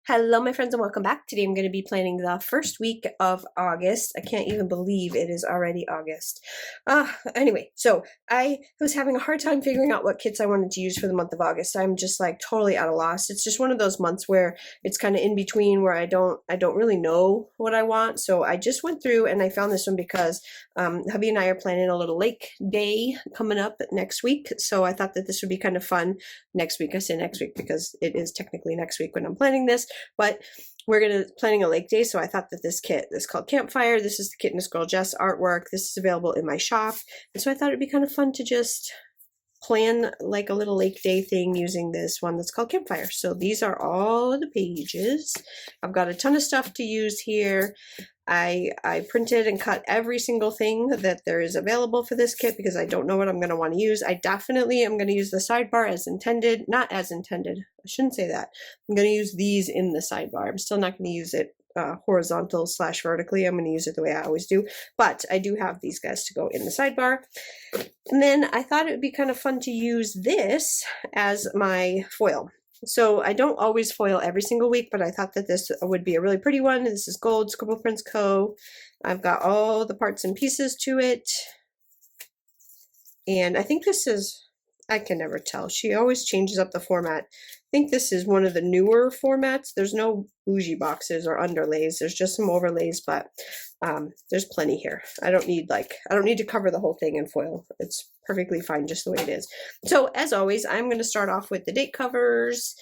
Hello, my friends, and welcome back. Today I'm going to be planning the first week of August. I can't even believe it is already August. Anyway, so I was having a hard time figuring out what kits I wanted to use for the month of August. I'm just like totally at a loss. It's just one of those months where it's kind of in between, where I don't really know what I want. So I just went through and I found this one because hubby and I are planning a little lake day coming up next week. So I thought that this would be kind of fun next week. I say next week because it is technically next week when I'm planning this. But we're planning a lake day, so I thought that this kit is called Campfire. This is the Kit and This Girl Jess artwork. This is available in my shop, and so I thought it'd be kind of fun to just plan like a little lake day thing using this one that's called Campfire. So these are all of the pages. I've got a ton of stuff to use here. I printed and cut every single thing that there is available for this kit because I don't know what I'm going to want to use. I definitely am going to use the sidebar as intended, not as intended. I shouldn't say that. I'm going to use these in the sidebar. I'm still not going to use it horizontal / vertically. I'm going to use it the way I always do, but I do have these guys to go in the sidebar. And then I thought it would be kind of fun to use this as my foil. So I don't always foil every single week, but I thought that this would be a really pretty one. This is Gold Scribble Prints Co. I've got all the parts and pieces to it. And I think this is, I can never tell. She always changes up the format. I think this is one of the newer formats. There's no bougie boxes or underlays. There's just some overlays, but there's plenty here. I don't need to cover the whole thing in foil. It's perfectly fine just the way it is. So as always, I'm going to start off with the date covers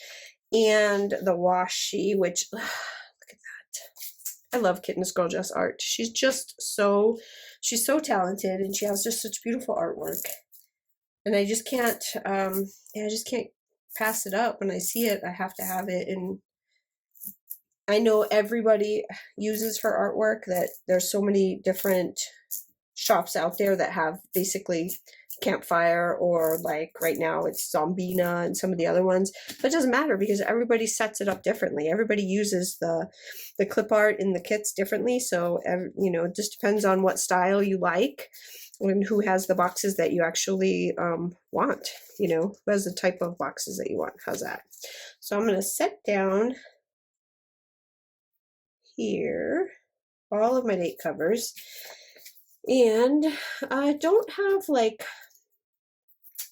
and the washi, which look at that. I love Kit and This Girl Jess art. She's so talented, and she has just such beautiful artwork. And I just can't pass it up. When I see it, I have to have it. And I know everybody uses her artwork, that there's so many different shops out there that have basically Campfire, or like right now it's Zombina and some of the other ones, but it doesn't matter because everybody sets it up differently. Everybody uses the clip art in the kits differently. So, it just depends on what style you like and who has the boxes that you actually want, who has the type of boxes that you want. How's that? So I'm going to set down here all of my date covers, and I don't have like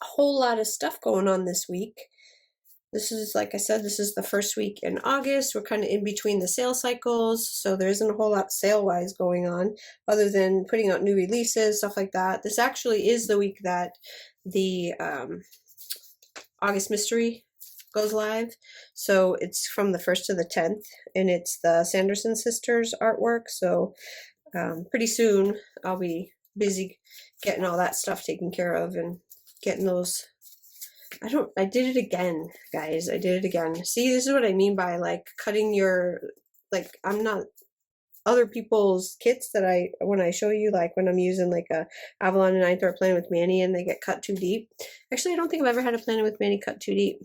a whole lot of stuff going on this week. This is, like I said, this is the first week in August. We're kind of in between the sale cycles, so there isn't a whole lot sale-wise going on other than putting out new releases, stuff like that. This actually is the week that the August Mystery goes live. So it's from the 1st to the 10th, and it's the Sanderson sisters artwork. So pretty soon I'll be busy getting all that stuff taken care of and getting those. I did it again, guys. I did it again. See, this is what I mean by like cutting your, like, I'm not other people's kits that when I show you, like when I'm using like a Avalon and Ninth or Planning with Manny and they get cut too deep. Actually, I don't think I've ever had a Planning with Manny cut too deep.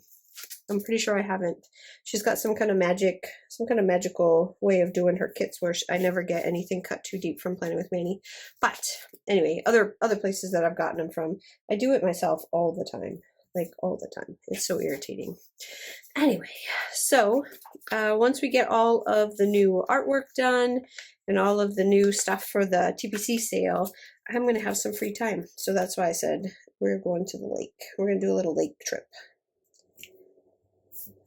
I'm pretty sure I haven't. She's got some kind of magical way of doing her kits where I never get anything cut too deep from Planning with Manny. But anyway, other places that I've gotten them from, I do it myself all the time. Like all the time. It's so irritating. Anyway, so once we get all of the new artwork done and all of the new stuff for the TPC sale, I'm going to have some free time. So that's why I said we're going to the lake. We're going to do a little lake trip.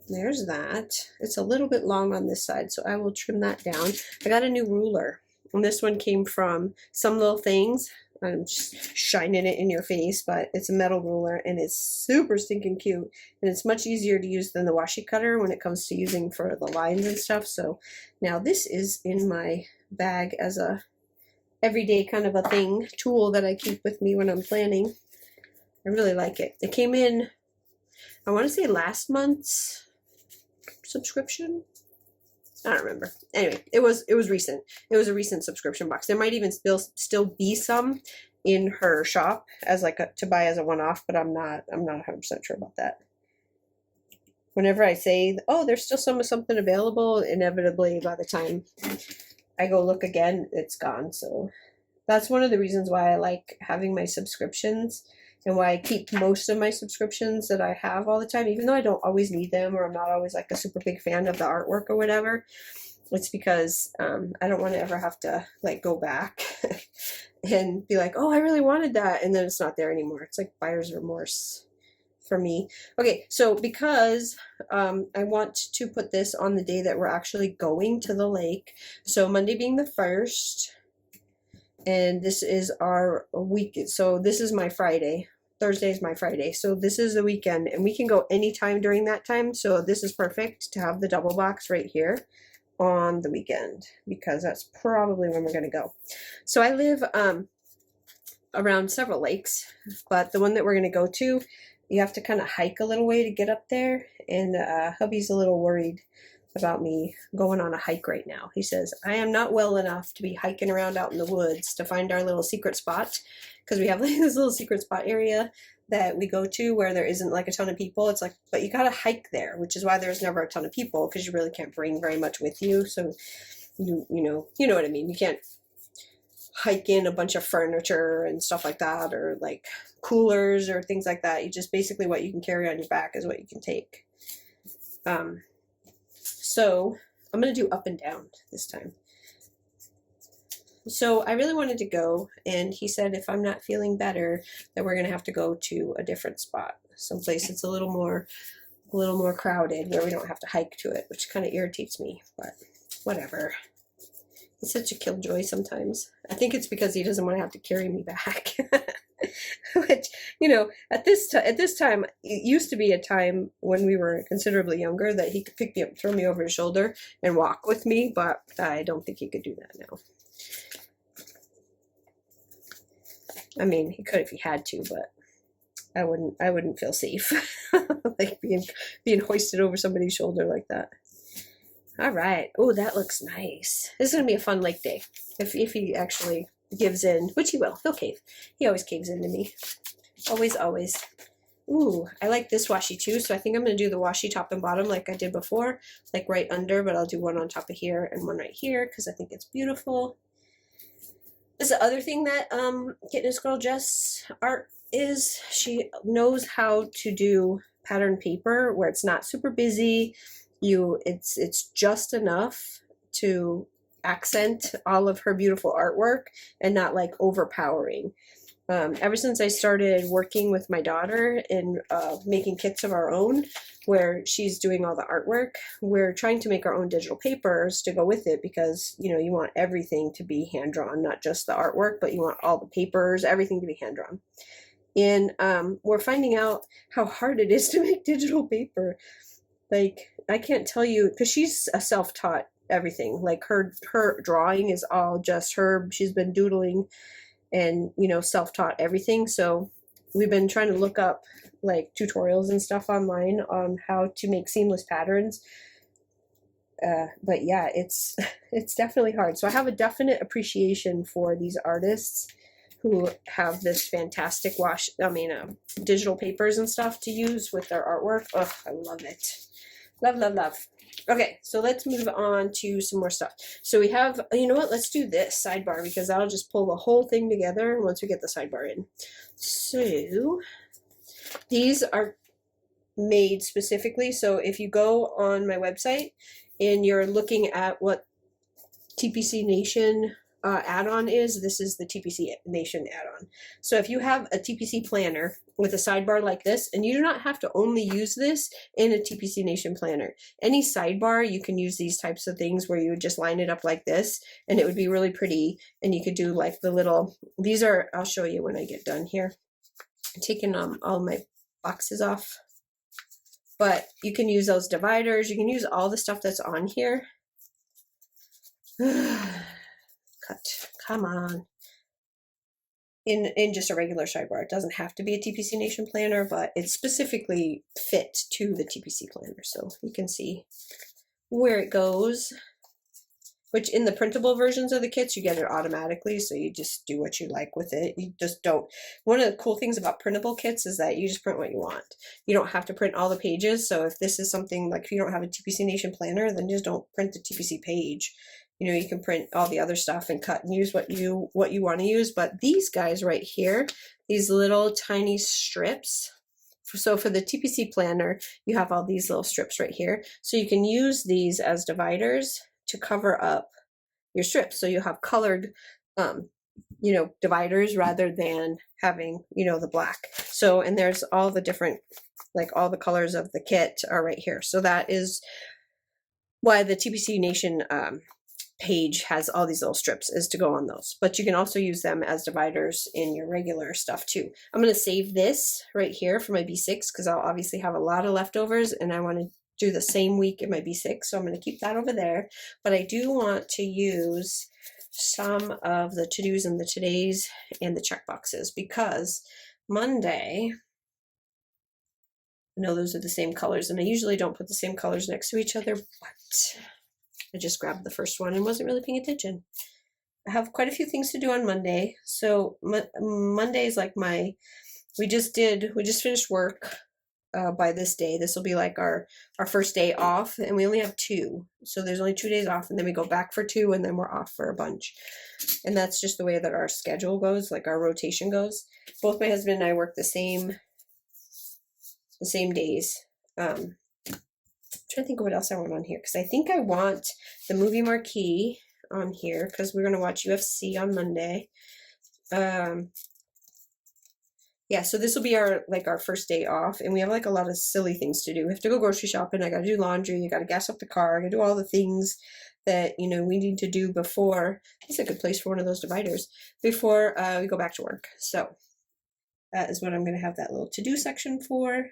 There's that. It's a little bit long on this side, so I will trim that down. I got a new ruler, and this one came from Some Little Things. I'm just shining it in your face, but it's a metal ruler and it's super stinking cute, and it's much easier to use than the washi cutter when it comes to using for the lines and stuff. So now this is in my bag as a everyday kind of a tool that I keep with me when I'm planning. I really like it. It came in, I want to say last month's subscription. I don't remember. Anyway, it was recent. It was a recent subscription box. There might even still be some in her shop as like to buy as a one-off, but I'm not 100% sure about that. Whenever I say, oh, there's still something available, inevitably by the time I go look again, it's gone. So that's one of the reasons why I like having my subscriptions, and why I keep most of my subscriptions that I have all the time, even though I don't always need them or I'm not always like a super big fan of the artwork or whatever. It's because I don't want to ever have to like go back and be like, oh, I really wanted that, and then it's not there anymore. It's like buyer's remorse for me. Okay, so because I want to put this on the day that we're actually going to the lake, so Monday being the 1st, and this is our week, so this is my Friday. Thursday is my Friday, so this is the weekend, and we can go anytime during that time, so this is perfect to have the double box right here on the weekend, because that's probably when we're going to go. So I live around several lakes, but the one that we're going to go to, you have to kind of hike a little way to get up there, and hubby's a little worried about me going on a hike right now. He says, I am not well enough to be hiking around out in the woods to find our little secret spot, because we have like this little secret spot area that we go to where there isn't like a ton of people. It's like, but you gotta hike there, which is why there's never a ton of people, because you really can't bring very much with you. So you know what I mean. You can't hike in a bunch of furniture and stuff like that, or like coolers or things like that. You just basically what you can carry on your back is what you can take. So I'm gonna do up and down this time. So I really wanted to go, and he said if I'm not feeling better, that we're gonna have to go to a different spot, someplace that's a little more crowded, where we don't have to hike to it, which kind of irritates me, but whatever. He's such a killjoy sometimes. I think it's because he doesn't want to have to carry me back. Which, you know, at this time, it used to be a time when we were considerably younger that he could pick me up, throw me over his shoulder, and walk with me, but I don't think he could do that now. I mean, he could if he had to, but I wouldn't feel safe like being hoisted over somebody's shoulder like that. All right. Oh, that looks nice. This is gonna be a fun lake day if he actually gives in, which he will. He'll cave. He always caves into me. Always. Ooh, I like this washi too, so I think I'm gonna do the washi top and bottom like I did before, like right under, but I'll do one on top of here and one right here because I think it's beautiful. This is the other thing that Kitness Girl Jess art is. She knows how to do pattern paper where it's not super busy. It's just enough to accent all of her beautiful artwork and not like overpowering. Ever since I started working with my daughter and making kits of our own, where she's doing all the artwork, we're trying to make our own digital papers to go with it, because you know you want everything to be hand drawn, not just the artwork, but you want all the papers, everything to be hand drawn. And we're finding out how hard it is to make digital paper. Like, I can't tell you, because she's a self-taught everything. Like her drawing is all just her. She's been doodling and, you know, self-taught everything. So we've been trying to look up like tutorials and stuff online on how to make seamless patterns. But yeah, it's definitely hard. So I have a definite appreciation for these artists who have this fantastic digital papers and stuff to use with their artwork. Oh, I love it. Love. Okay, so let's move on to some more stuff. So we have, you know what, let's do this sidebar, because that'll just pull the whole thing together once we get the sidebar in. So these are made specifically, so if you go on my website and you're looking at what TPC Nation add-on is, this is the TPC Nation add-on. So if you have a TPC planner with a sidebar like this, and you do not have to only use this in a TPC Nation planner. Any sidebar, you can use these types of things where you would just line it up like this, and it would be really pretty, and you could do like the little, these are, I'll show you when I get done here. I'm taking all my boxes off. But you can use those dividers, you can use all the stuff that's on here. Cut, come on. In just a regular sidebar. It doesn't have to be a TPC Nation planner, but it's specifically fit to the TPC planner. So you can see where it goes, which in the printable versions of the kits, you get it automatically. So you just do what you like with it. You just don't. One of the cool things about printable kits is that you just print what you want. You don't have to print all the pages. So if this is something like, if you don't have a TPC Nation planner, then just don't print the TPC page. You know, you can print all the other stuff and cut and use what you want to use. But these guys right here, these little tiny strips. So for the TPC planner, you have all these little strips right here. So you can use these as dividers to cover up your strips. So you have colored, dividers rather than having, the black. So, and there's all the different, like all the colors of the kit are right here. So that is why the TPC Nation page has all these little strips, is to go on those. But you can also use them as dividers in your regular stuff too. I'm going to save this right here for my B6 because I'll obviously have a lot of leftovers and I want to do the same week in my B6. So I'm going to keep that over there. But I do want to use some of the to-dos and the todays and the check boxes because Monday, I know those are the same colors and I usually don't put the same colors next to each other, but I just grabbed the first one and wasn't really paying attention. I have quite a few things to do on Monday. So Monday is like we just finished work by this day. This will be like our first day off and we only have 2. So there's only 2 days off and then we go back for 2 and then we're off for a bunch. And that's just the way that our schedule goes, like our rotation goes. Both my husband and I work the same days. I'm trying to think of what else I want on here because I think I want the movie marquee on here because we're going to watch UFC on Monday. Yeah, so this will be our first day off and we have like a lot of silly things to do. We have to go grocery shopping. I got to do laundry. I got to gas up the car. I got to do all the things that, we need to do before. It's a good place for one of those dividers before we go back to work. So that is what I'm going to have that little to-do section for.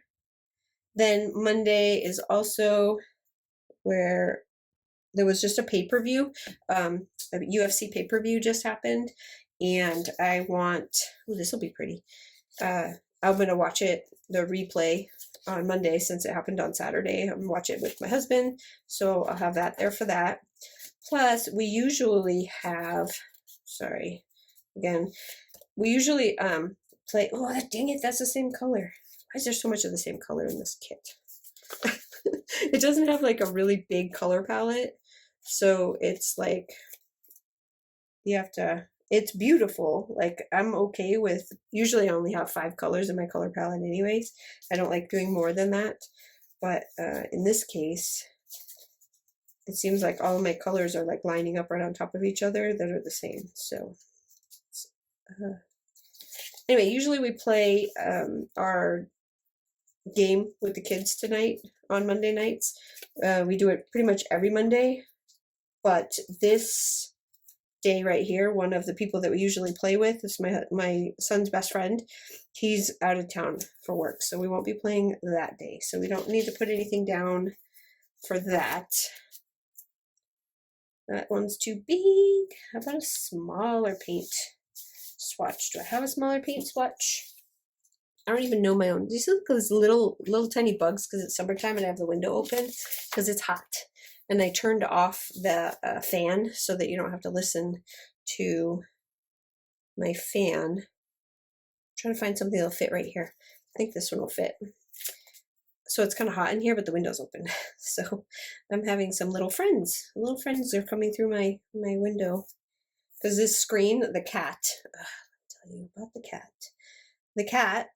Then Monday is also where there was just a pay-per-view. A UFC pay-per-view just happened. And I want, this will be pretty. I'm going to watch it, the replay on Monday since it happened on Saturday. I'm going to watch it with my husband. So I'll have that there for that. Plus, we usually have, we usually play, dang it, that's the same color. Why is there so much of the same color in this kit? It doesn't have like a really big color palette. So it's like, it's beautiful. Like I'm okay with, usually I only have 5 colors in my color palette anyways. I don't like doing more than that. But in this case, it seems like all of my colors are like lining up right on top of each other that are the same. So anyway, usually we play our game with the kids tonight on Monday nights. We do it pretty much every Monday, but this day right here, one of the people that we usually play with is my son's best friend. He's out of town for work, so we won't be playing that day. So we don't need to put anything down for that. That one's too big. How about a smaller paint swatch? Do I have a smaller paint swatch? I don't even know my own. Do you see those little tiny bugs because it's summertime and I have the window open because it's hot? And I turned off the fan so that you don't have to listen to my fan. I'm trying to find something that'll fit right here. I think this one will fit. So it's kind of hot in here, but the window's open. So I'm having some little friends. Little friends are coming through my window. Because this screen, the cat, I'll tell you about the cat. The cat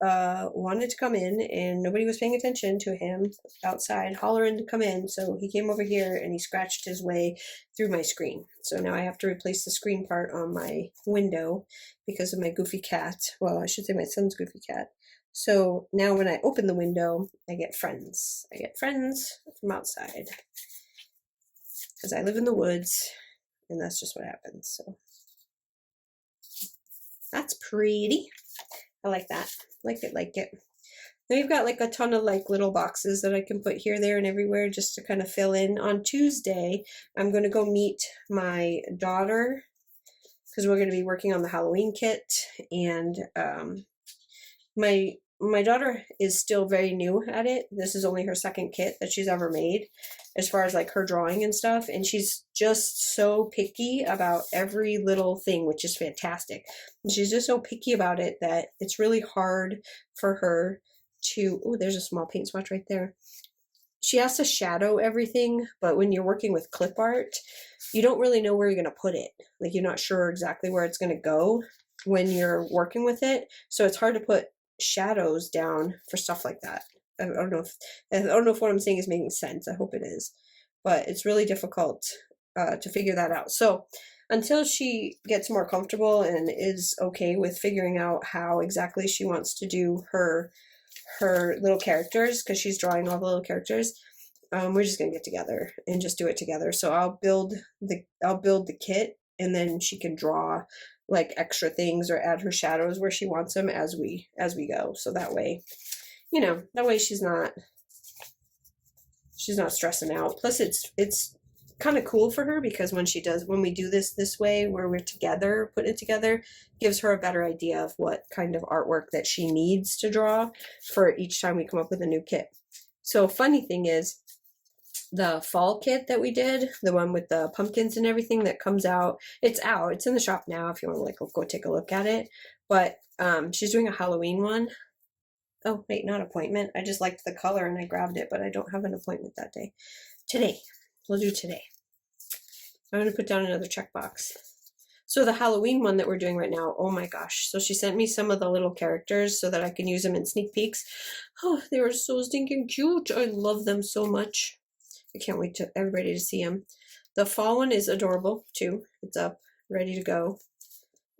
wanted to come in and nobody was paying attention to him outside hollering to come in. So he came over here and he scratched his way through my screen. So now I have to replace the screen part on my window because of my goofy cat. Well, I should say my son's goofy cat. So now when I open the window, I get friends. I get friends from outside because I live in the woods and that's just what happens. So that's pretty. I like that. Like it. Then we've got like a ton of like little boxes that I can put here, there, and everywhere just to kind of fill in. On Tuesday, I'm going to go meet my daughter because we're going to be working on the Halloween kit. And my daughter is still very new at it. This is only her second kit that she's ever made as far as like her drawing and stuff. And she's just so picky about every little thing, which is fantastic. And she's just so picky about it that it's really hard for her to, oh, there's a small paint swatch right there. She has to shadow everything, but when you're working with clip art, you don't really know where you're going to put it. Like you're not sure exactly where it's going to go. when you're working with it. So it's hard to put shadows down for stuff like that. I don't know if what I'm saying is making sense. I hope it is, but it's really difficult to figure that out. So until she gets more comfortable and is okay with figuring out how exactly she wants to do her little characters, because she's drawing all the little characters, we're just gonna get together and just do it together. So I'll build the kit, and then she can draw like extra things or add her shadows where she wants them as we go. So that way, you know, that way she's not stressing out. Plus it's kind of cool for her, because when we do this way where we're together putting it together, gives her a better idea of what kind of artwork that she needs to draw for each time we come up with a new kit. So funny thing is, the fall kit that we did, the one with the pumpkins and everything that comes out, it's in the shop now if you want to like go take a look at it. But she's doing a Halloween one. Oh wait, not appointment. I just liked the color and I grabbed it, but I don't have an appointment that day. Today. We'll do today. I'm going to put down another checkbox. So the Halloween one that we're doing right now, oh my gosh. So she sent me some of the little characters so that I can use them in sneak peeks. Oh, they were so stinking cute. I love them so much. I can't wait to everybody to see them. The fall one is adorable too. It's up, ready to go.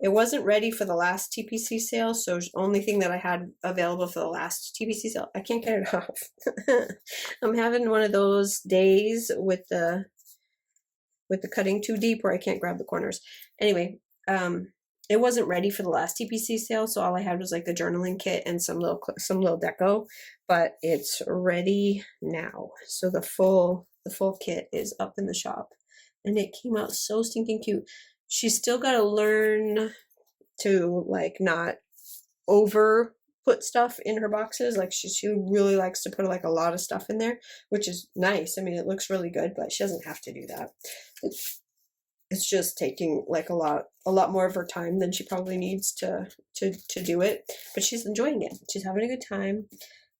It wasn't ready for the last TPC sale, so the only thing that I had available for the last TPC sale, I can't get it off. I'm having one of those days with the cutting too deep where I can't grab the corners. Anyway, it wasn't ready for the last TPC sale, so all I had was like the journaling kit and some little deco, but it's ready now. So the full kit is up in the shop, and it came out so stinking cute. She's still got to learn to like not over put stuff in her boxes. Like she really likes to put like a lot of stuff in there, which is nice. I mean, it looks really good, but she doesn't have to do that. It's just taking like a lot more of her time than she probably needs to do it. But she's enjoying it. She's having a good time,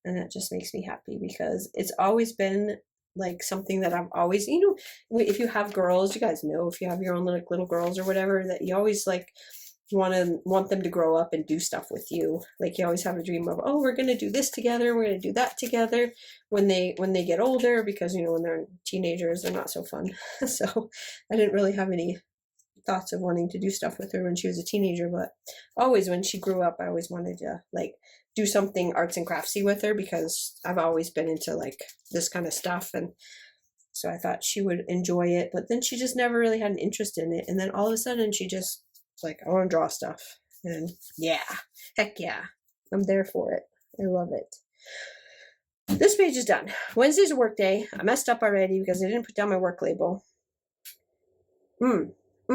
and that just makes me happy, because it's always been like something that I've always, you know, if you have girls, you guys know, if you have your own little girls or whatever, that you always like want them to grow up and do stuff with you. Like you always have a dream of, oh, we're going to do this together, we're going to do that together when they get older, because, you know, when they're teenagers, they're not so fun. So I didn't really have any thoughts of wanting to do stuff with her when she was a teenager, but always when she grew up, I always wanted to like do something arts and craftsy with her, because I've always been into like this kind of stuff, and so I thought she would enjoy it. But then she just never really had an interest in it, and then all of a sudden she just like, I want to draw stuff, and yeah, heck yeah, I'm there for it. I love it. This page is done. Wednesday's a work day. I messed up already because I didn't put down my work label. And I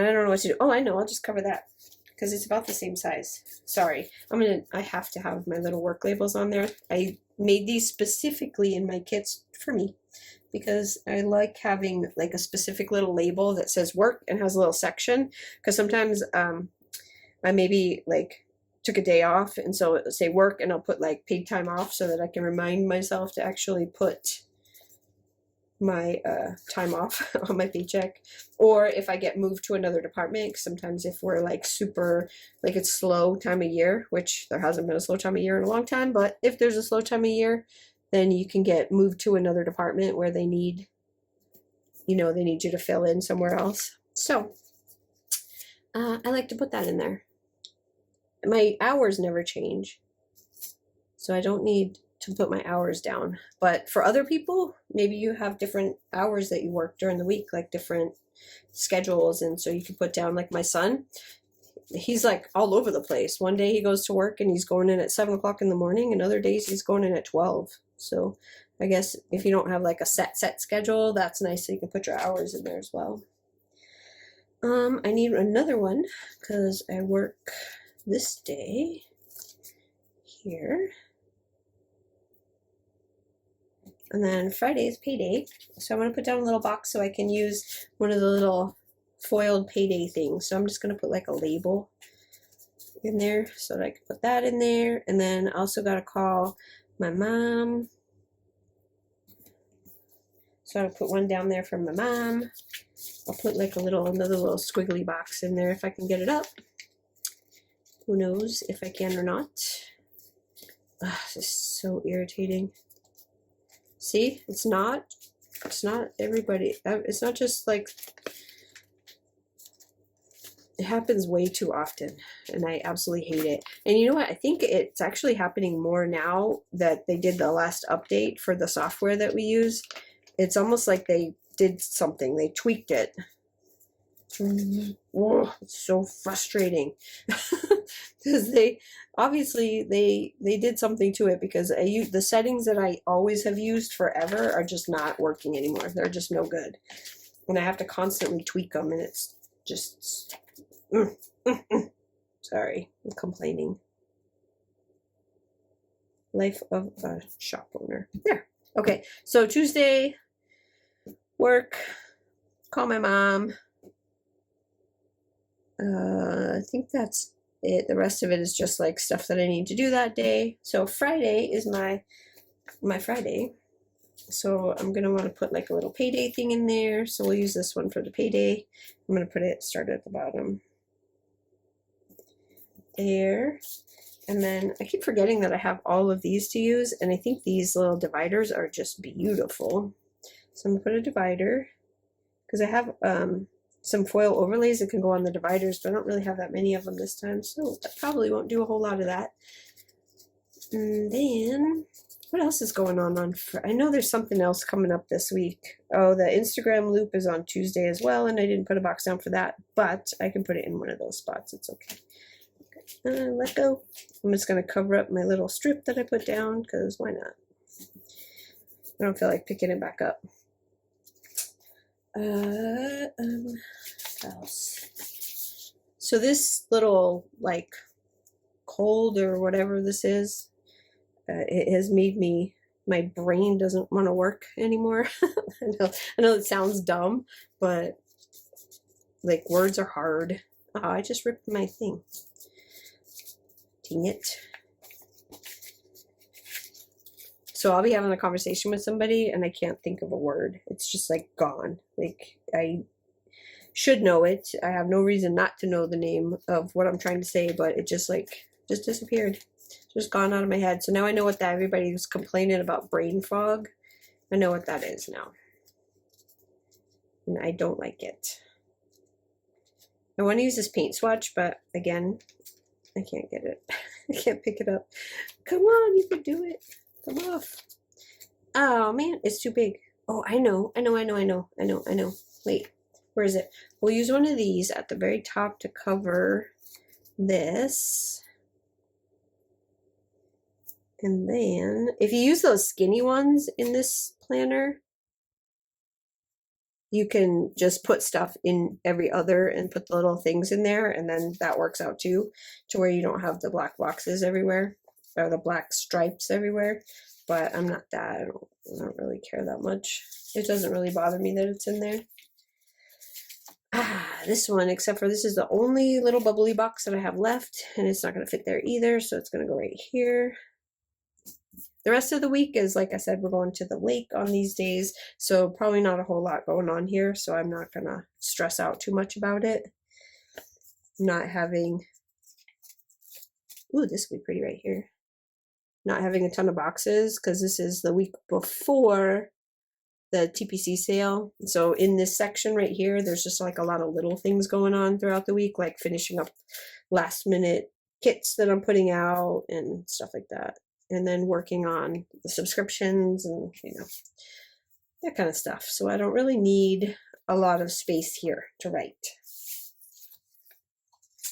don't know what to do. Oh, I know. I'll just cover that because it's about the same size. Sorry. I have to have my little work labels on there. I made these specifically in my kits for me, because I like having like a specific little label that says work and has a little section, because sometimes I maybe like took a day off, and so it'll say work and I'll put like paid time off so that I can remind myself to actually put my time off on my paycheck. Or if I get moved to another department, sometimes if we're like super, like it's slow time of year, which there hasn't been a slow time of year in a long time, but if there's a slow time of year, then you can get moved to another department where they need, you know, they need you to fill in somewhere else. So I like to put that in there. My hours never change, so I don't need to put my hours down. But for other people, maybe you have different hours that you work during the week, like different schedules, and so you can put down, like my son, he's like all over the place. One day he goes to work and he's going in at 7 o'clock in the morning, and other days he's going in at 12. So I guess if you don't have like a set schedule, that's nice, so you can put your hours in there as well. I need another one because I work this day here. And then Friday is payday. So I'm going to put down a little box so I can use one of the little foiled payday things. So I'm just going to put like a label in there so that I can put that in there. And then I also got to call my mom. So I'll put one down there for my mom. I'll put like another little squiggly box in there if I can get it up. Who knows if I can or not. Ugh, this is so irritating. See, it's not everybody. It's not just like, it happens way too often, and I absolutely hate it. And you know what? I think it's actually happening more now that they did the last update for the software that we use. It's almost like they did something. They tweaked it. Oh, it's so frustrating. Because they did something to it, because the settings that I always have used forever are just not working anymore. They're just no good. And I have to constantly tweak them, and it's just... Sorry, I'm complaining. Life of a shop owner. There. Okay, so Tuesday, work, call my mom. I think that's it. The rest of it is just like stuff that I need to do that day. So Friday is my Friday. So I'm going to want to put like a little payday thing in there. So we'll use this one for the payday. I'm going to start at the bottom. There. And then I keep forgetting that I have all of these to use, and I think these little dividers are just beautiful. So I'm going to put a divider, because I have some foil overlays that can go on the dividers, but I don't really have that many of them this time, so I probably won't do a whole lot of that. And then, what else is going on I know there's something else coming up this week. Oh, the Instagram loop is on Tuesday as well, and I didn't put a box down for that, but I can put it in one of those spots. It's okay. Let go. I'm just going to cover up my little strip that I put down, because why not? I don't feel like picking it back up. What else? So this little, like, cold or whatever this is, it has made my brain doesn't want to work anymore. I know it sounds dumb, but like, words are hard. Oh, I just ripped my thing. Dang it. So I'll be having a conversation with somebody and I can't think of a word. It's just like gone. Like, I should know it. I have no reason not to know the name of what I'm trying to say, but it just disappeared. Just gone out of my head. So now I know what that everybody was complaining about, brain fog. I know what that is now. And I don't like it. I want to use this paint swatch, but again, I can't get it. I can't pick it up. Come on, you can do it. Come off. Oh man, it's too big. Oh, I know. Wait, where is it? We'll use one of these at the very top to cover this. And then, if you use those skinny ones in this planner, you can just put stuff in every other and put the little things in there, and then that works out too, to where you don't have the black boxes everywhere, or the black stripes everywhere. But I'm not that, I don't really care that much. It doesn't really bother me that it's in there. This one, except for this is the only little bubbly box that I have left, and it's not going to fit there either, so it's going to go right here. The rest of the week is, like I said, we're going to the lake on these days, so probably not a whole lot going on here, so I'm not going to stress out too much about it. Not having, ooh, this would be pretty right here. Not having a ton of boxes, because this is the week before the TPC sale. So in this section right here, there's just like a lot of little things going on throughout the week, like finishing up last minute kits that I'm putting out and stuff like that. And then working on the subscriptions and, that kind of stuff. So I don't really need a lot of space here to write.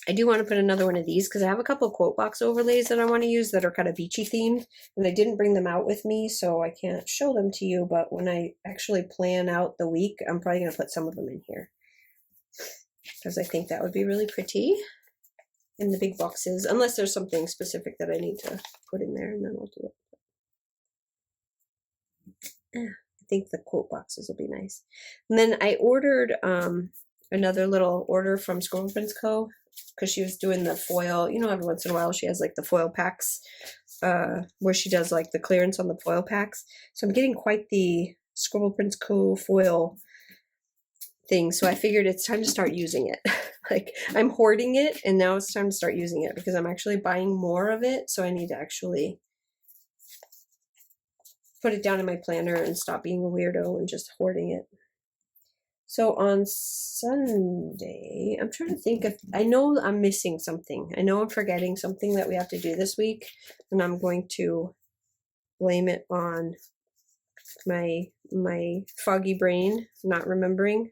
I do want to put another one of these because I have a couple of quote box overlays that I want to use that are kind of beachy themed, and I didn't bring them out with me, so I can't show them to you, but when I actually plan out the week, I'm probably going to put some of them in here because I think that would be really pretty in the big boxes, unless there's something specific that I need to put in there, and then I'll do it. I think the quote boxes will be nice. And then I ordered another little order from Scribble Prints Co. because she was doing the foil, every once in a while she has like the foil packs where she does like the clearance on the foil packs. So I'm getting quite the Scribble Prints Co. foil thing. So I figured it's time to start using it. Like I'm hoarding it and now it's time to start using it because I'm actually buying more of it. So I need to actually put it down in my planner and stop being a weirdo and just hoarding it. So on Sunday, I'm trying to think if I know I'm missing something. I know I'm forgetting something that we have to do this week, and I'm going to blame it on my foggy brain not remembering.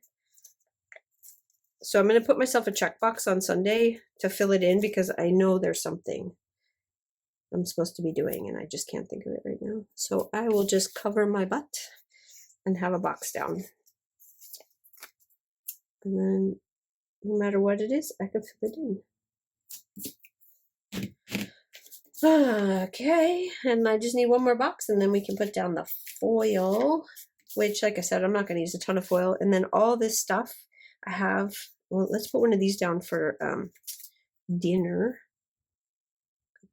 So I'm going to put myself a checkbox on Sunday to fill it in because I know there's something I'm supposed to be doing and I just can't think of it right now. So I will just cover my butt and have a box down. And then no matter what it is, I can fill it in. Okay, and I just need one more box and then we can put down the foil, which like I said, I'm not going to use a ton of foil. And then all this stuff I have, well, let's put one of these down for dinner.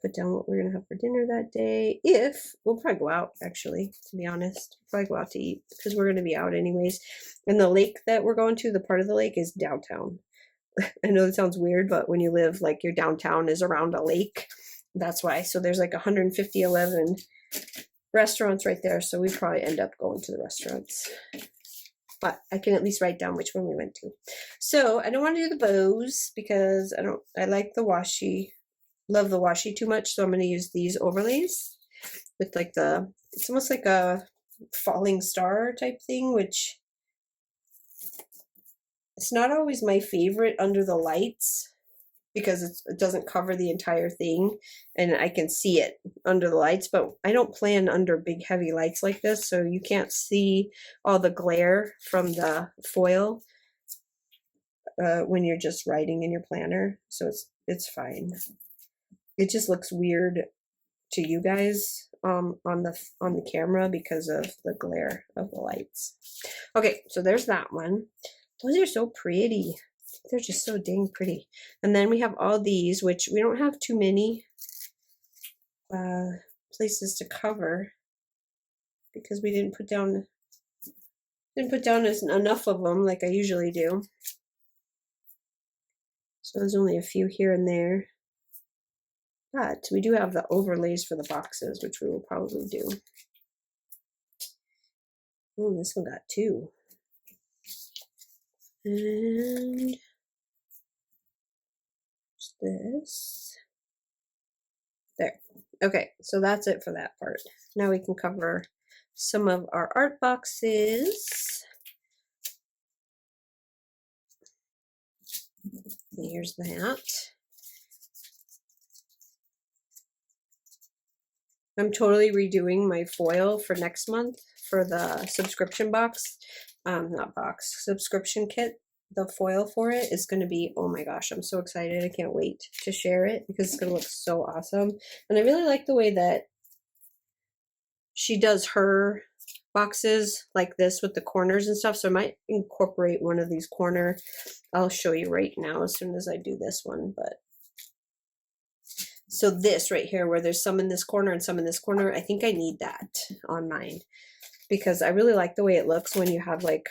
Put down what we're going to have for dinner that day. If we'll probably go out, actually, to be honest, probably go out to eat because we're going to be out anyways. And the lake that we're going to, the part of the lake is downtown. I know that sounds weird, but when you live like your downtown is around a lake, that's why. So there's like 111 restaurants right there. So we probably end up going to the restaurants. But I can at least write down which one we went to. So I don't want to do the bows because I like the washi, love the washi too much. So I'm going to use these overlays with like it's almost like a falling star type thing, which it's not always my favorite under the lights because it doesn't cover the entire thing and I can see it under the lights, but I don't plan under big heavy lights like this, so you can't see all the glare from the foil when you're just writing in your planner, so it's fine. It just looks weird to you guys on the camera because of the glare of the lights. Okay, so there's that one. Those are so pretty. They're just so dang pretty. And then we have all these, which we don't have too many places to cover because we didn't put down enough of them like I usually do. So there's only a few here and there. But we do have the overlays for the boxes, which we will probably do. Oh, this one got two. And this there. Okay, so that's it for that part. Now we can cover some of our art boxes. Here's that. I'm totally redoing my foil for next month for the subscription box. Subscription kit. The foil for it is going to be, oh my gosh, I'm so excited. I can't wait to share it because it's going to look so awesome. And I really like the way that she does her boxes like this with the corners and stuff. So I might incorporate one of these corner. I'll show you right now as soon as I do this one. But so this right here, where there's some in this corner and some in this corner, I think I need that on mine because I really like the way it looks when you have like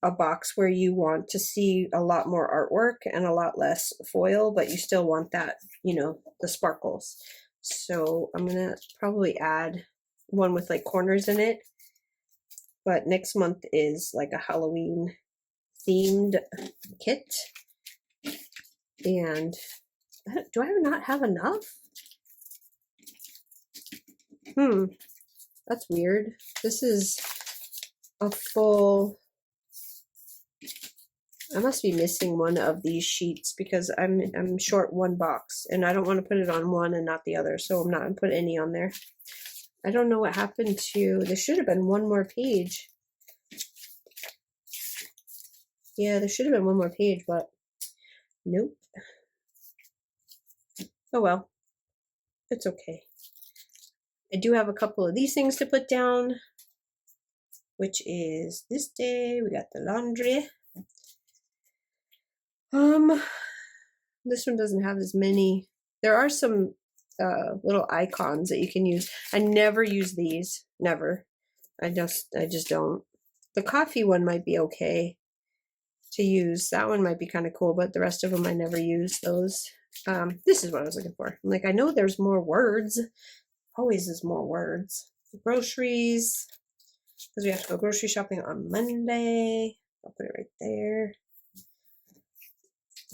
a box where you want to see a lot more artwork and a lot less foil, but you still want that, you know, the sparkles. So I'm going to probably add one with like corners in it. But next month is like a Halloween themed kit. And do I not have enough? That's weird. This is a full... I must be missing one of these sheets because I'm short one box and I don't want to put it on one and not the other, so I'm not going to put any on there. I don't know what happened to, there should have been one more page. Yeah, there should have been one more page, but nope. Oh well, it's okay. I do have a couple of these things to put down, which is this day. We got the laundry. This one doesn't have as many. There are some little icons that you can use. I never use these. Never. I just don't. The coffee one might be okay to use. That one might be kind of cool, but the rest of them I never use those. This is what I was looking for. I'm like, I know there's more words. Always is more words. Groceries, because we have to go grocery shopping on Monday. I'll put it right there.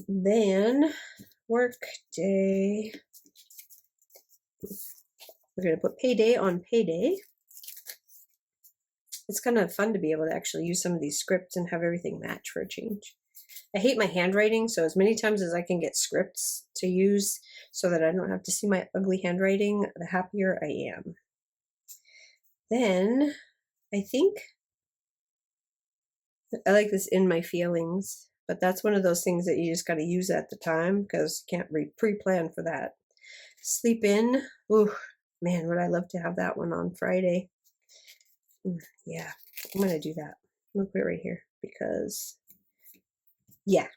Then work day. We're going to put payday on payday. It's kind of fun to be able to actually use some of these scripts and have everything match for a change. I hate my handwriting, so as many times as I can get scripts to use so that I don't have to see my ugly handwriting, the happier I am. Then I think I like this in my feelings, but that's one of those things that you just got to use at the time because you can't pre-plan for that. Sleep in. Ooh, man, would I love to have that one on Friday. Yeah, I'm going to do that. I'm going to put it right here because, yeah.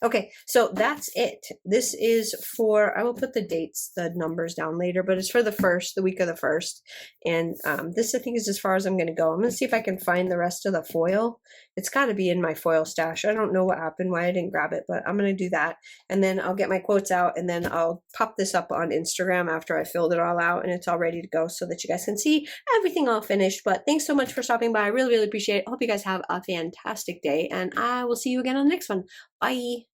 Okay, so that's it. This is for, I will put the dates, the numbers down later, but it's for the week of the 1st. And this, I think, is as far as I'm going to go. I'm going to see if I can find the rest of the foil. It's got to be in my foil stash. I don't know what happened, why I didn't grab it, but I'm going to do that. And then I'll get my quotes out, and then I'll pop this up on Instagram after I filled it all out and it's all ready to go so that you guys can see everything all finished. But thanks so much for stopping by. I really, really appreciate it. I hope you guys have a fantastic day, and I will see you again on the next one. Bye.